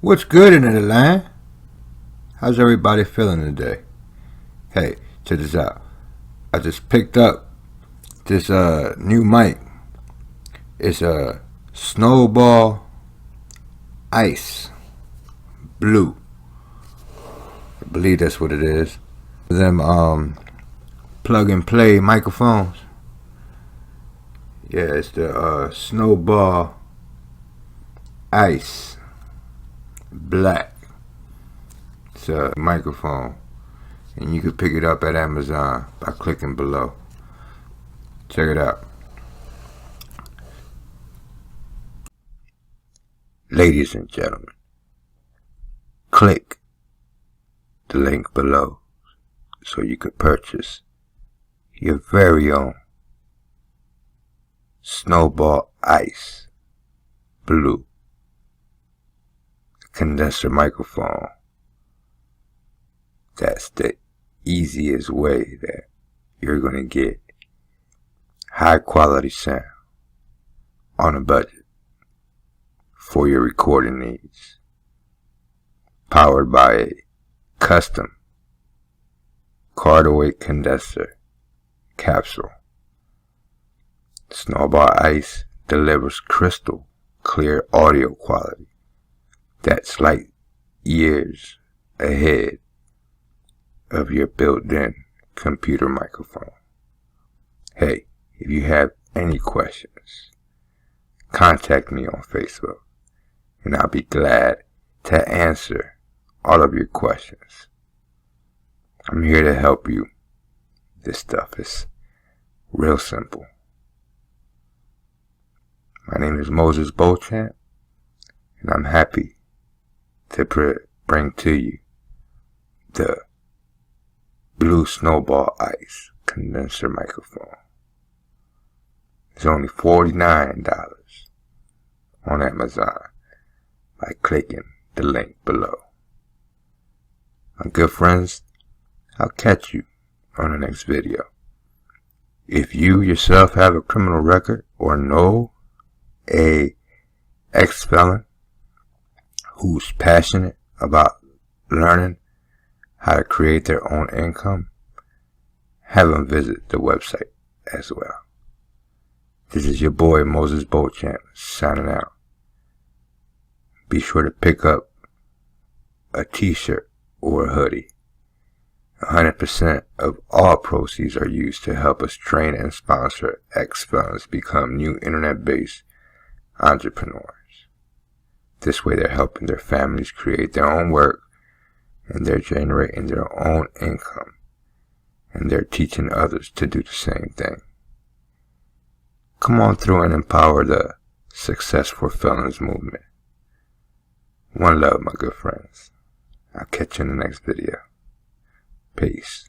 What's good in the line? How's everybody feeling today? Hey, check this out. I just picked up this new mic. It's a Snowball Ice Blue. I believe that's what it is. Them plug and play microphones. Yeah, it's the Snowball Ice Black. It's a microphone, and you can pick it up at Amazon by clicking below. Check it out. Ladies and gentlemen, click the link below so you can purchase your very own Snowball Ice Blue condenser microphone. That's the easiest way that you're going to get high quality sound on a budget for your recording needs. Powered by a custom cardioid condenser capsule. Snowball Ice delivers crystal clear audio quality that's like years ahead of your built-in computer microphone. Hey, if you have any questions, contact me on Facebook, and I'll be glad to answer all of your questions. I'm here to help you. This stuff is real simple. My name is Moises Beauchamp, and I'm happy to bring to you the Blue Snowball Ice condenser microphone. It's only $49 on Amazon by clicking the link below. My good friends, I'll catch you on the next video. If you yourself have a criminal record or know a ex-felon who's passionate about learning how to create their own income, have them visit the website as well. This is your boy Moises Beauchamp signing out. Be sure to pick up a t-shirt or a hoodie. 100% of all proceeds are used to help us train and sponsor ex-felons become new internet-based entrepreneurs. This way they're helping their families create their own work, and they're generating their own income, and they're teaching others to do the same thing. Come on through and empower the Success for Felons movement. One love, my good friends. I'll catch you in the next video. Peace.